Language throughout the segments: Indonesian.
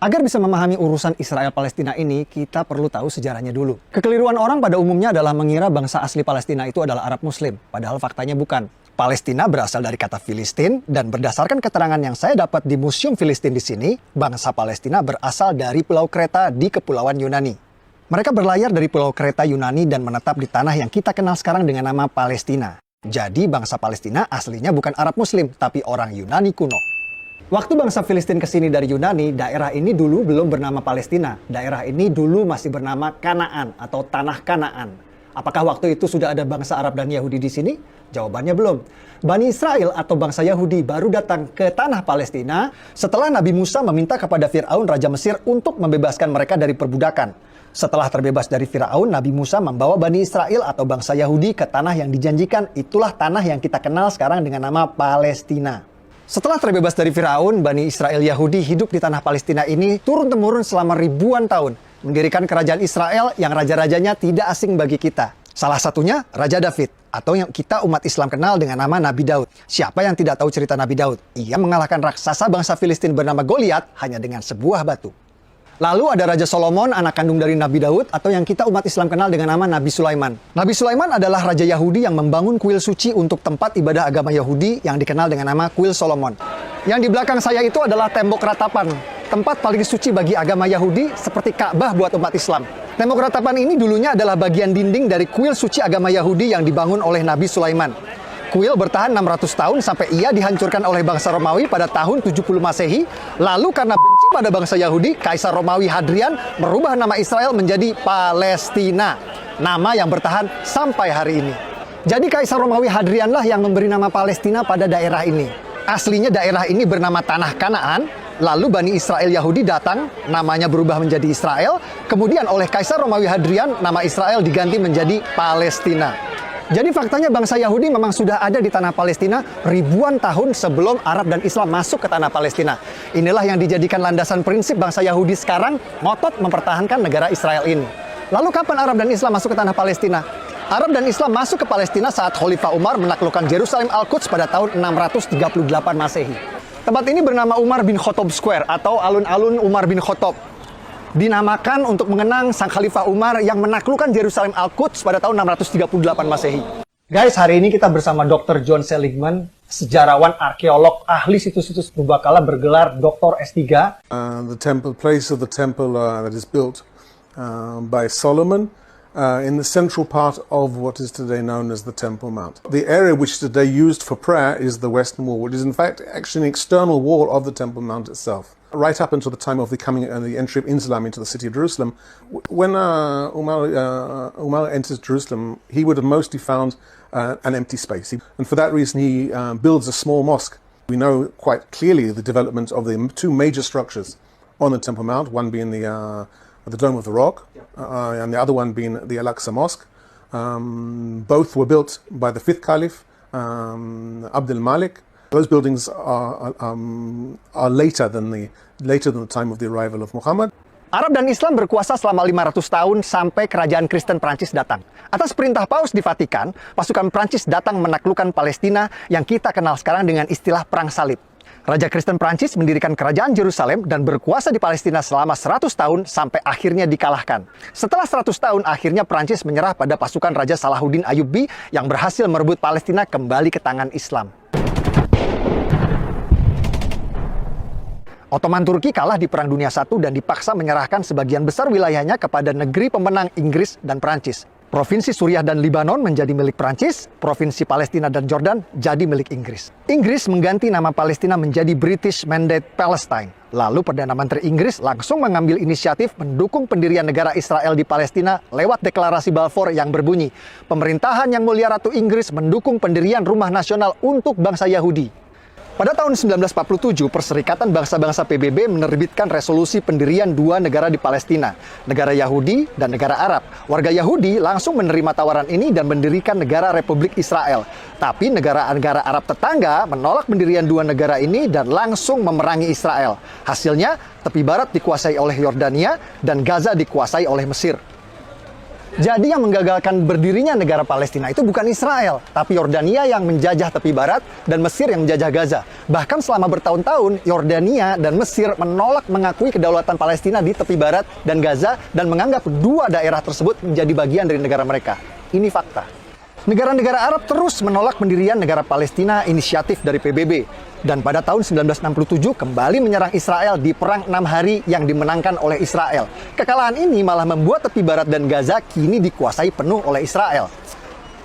Agar bisa memahami urusan Israel-Palestina ini, kita perlu tahu sejarahnya dulu. Kekeliruan orang pada umumnya adalah mengira bangsa asli Palestina itu adalah Arab Muslim, padahal faktanya bukan. Palestina berasal dari kata Filistin, dan berdasarkan keterangan yang saya dapat di Museum Filistin di sini, bangsa Palestina berasal dari Pulau Kreta di Kepulauan Yunani. Mereka berlayar dari Pulau Kreta Yunani dan menetap di tanah yang kita kenal sekarang dengan nama Palestina. Jadi bangsa Palestina aslinya bukan Arab Muslim, tapi orang Yunani kuno. Waktu bangsa Filistin kesini dari Yunani, daerah ini dulu belum bernama Palestina. Daerah ini dulu masih bernama Kanaan atau Tanah Kanaan. Apakah waktu itu sudah ada bangsa Arab dan Yahudi di sini? Jawabannya belum. Bani Israel atau bangsa Yahudi baru datang ke tanah Palestina setelah Nabi Musa meminta kepada Fir'aun Raja Mesir untuk membebaskan mereka dari perbudakan. Setelah terbebas dari Fir'aun, Nabi Musa membawa Bani Israel atau bangsa Yahudi ke tanah yang dijanjikan. Itulah tanah yang kita kenal sekarang dengan nama Palestina. Setelah terbebas dari Fir'aun, Bani Israel Yahudi hidup di tanah Palestina ini turun-temurun selama ribuan tahun, mendirikan kerajaan Israel yang raja-rajanya tidak asing bagi kita. Salah satunya Raja David, atau yang kita umat Islam kenal dengan nama Nabi Daud. Siapa yang tidak tahu cerita Nabi Daud? Ia mengalahkan raksasa bangsa Filistin bernama Goliat hanya dengan sebuah batu. Lalu ada Raja Solomon, anak kandung dari Nabi Daud, atau yang kita umat Islam kenal dengan nama Nabi Sulaiman. Nabi Sulaiman adalah Raja Yahudi yang membangun kuil suci untuk tempat ibadah agama Yahudi yang dikenal dengan nama Kuil Solomon. Yang di belakang saya itu adalah tembok ratapan, tempat paling suci bagi agama Yahudi seperti Ka'bah buat umat Islam. Tembok ratapan ini dulunya adalah bagian dinding dari kuil suci agama Yahudi yang dibangun oleh Nabi Sulaiman. Kuil bertahan 600 tahun sampai ia dihancurkan oleh bangsa Romawi pada tahun 70 Masehi. Lalu karena benci pada bangsa Yahudi, Kaisar Romawi Hadrian merubah nama Israel menjadi Palestina. Nama yang bertahan sampai hari ini. Jadi Kaisar Romawi Hadrianlah yang memberi nama Palestina pada daerah ini. Aslinya daerah ini bernama Tanah Kanaan. Lalu Bani Israel Yahudi datang, namanya berubah menjadi Israel. Kemudian oleh Kaisar Romawi Hadrian, nama Israel diganti menjadi Palestina. Jadi faktanya bangsa Yahudi memang sudah ada di tanah Palestina ribuan tahun sebelum Arab dan Islam masuk ke tanah Palestina. Inilah yang dijadikan landasan prinsip bangsa Yahudi sekarang ngotot mempertahankan negara Israel ini. Lalu kapan Arab dan Islam masuk ke tanah Palestina? Arab dan Islam masuk ke Palestina saat Khalifah Umar menaklukkan Yerusalem Al-Quds pada tahun 638 Masehi. Tempat ini bernama Umar bin Khattab Square atau alun-alun Umar bin Khattab. Dinamakan untuk mengenang Sang Khalifah Umar yang menaklukkan Yerusalem Al-Quds pada tahun 638 Masehi. Guys, hari ini kita bersama Dr. John Seligman, sejarawan, arkeolog, ahli situs-situs purbakala bergelar Dr. S3. The place of the temple that is built by Solomon in the central part of what is today known as the Temple Mount. The area which is today used for prayer is the Western Wall, which is in fact actually an external wall of the Temple Mount itself. Right up until the time of the entry of Islam into the city of Jerusalem, when Umar enters Jerusalem, he would have mostly found an empty space. And for that reason, he builds a small mosque. We know quite clearly the development of the two major structures on the Temple Mount, one being the Dome of the Rock, and the other one being the Al-Aqsa Mosque. Both were built by the fifth Caliph, Abdul Malik. Those buildings are later than the time of the arrival of Muhammad. Arab dan Islam berkuasa selama 500 tahun sampai kerajaan Kristen Prancis datang. Atas perintah Paus di Vatikan, pasukan Prancis datang menaklukkan Palestina yang kita kenal sekarang dengan istilah Perang Salib. Raja Kristen Prancis mendirikan kerajaan Yerusalem dan berkuasa di Palestina selama 100 tahun sampai akhirnya dikalahkan. Setelah 100 tahun, akhirnya Prancis menyerah pada pasukan Raja Salahuddin Ayyubi yang berhasil merebut Palestina kembali ke tangan Islam. Ottoman Turki kalah di Perang Dunia I dan dipaksa menyerahkan sebagian besar wilayahnya kepada negeri pemenang Inggris dan Prancis. Provinsi Suriah dan Libanon menjadi milik Prancis, Provinsi Palestina dan Jordan jadi milik Inggris. Inggris mengganti nama Palestina menjadi British Mandate Palestine. Lalu Perdana Menteri Inggris langsung mengambil inisiatif mendukung pendirian negara Israel di Palestina lewat deklarasi Balfour yang berbunyi, "Pemerintahan Yang Mulia Ratu Inggris mendukung pendirian rumah nasional untuk bangsa Yahudi." Pada tahun 1947, Perserikatan Bangsa-Bangsa PBB menerbitkan resolusi pendirian dua negara di Palestina, negara Yahudi dan negara Arab. Warga Yahudi langsung menerima tawaran ini dan mendirikan negara Republik Israel. Tapi negara-negara Arab tetangga menolak pendirian dua negara ini dan langsung memerangi Israel. Hasilnya, tepi barat dikuasai oleh Yordania dan Gaza dikuasai oleh Mesir. Jadi yang menggagalkan berdirinya negara Palestina itu bukan Israel, tapi Yordania yang menjajah tepi barat dan Mesir yang menjajah Gaza. Bahkan selama bertahun-tahun, Yordania dan Mesir menolak mengakui kedaulatan Palestina di tepi barat dan Gaza dan menganggap dua daerah tersebut menjadi bagian dari negara mereka. Ini fakta. Negara-negara Arab terus menolak pendirian negara Palestina inisiatif dari PBB. Dan pada tahun 1967 kembali menyerang Israel di Perang 6 Hari yang dimenangkan oleh Israel. Kekalahan ini malah membuat tepi barat dan Gaza kini dikuasai penuh oleh Israel.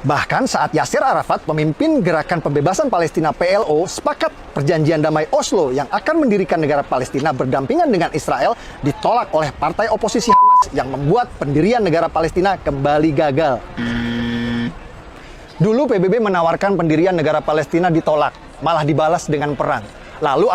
Bahkan saat Yasser Arafat, pemimpin Gerakan Pembebasan Palestina PLO, sepakat perjanjian damai Oslo yang akan mendirikan negara Palestina berdampingan dengan Israel ditolak oleh partai oposisi Hamas yang membuat pendirian negara Palestina kembali gagal. Dulu PBB menawarkan pendirian negara Palestina ditolak, malah dibalas dengan perang. Lalu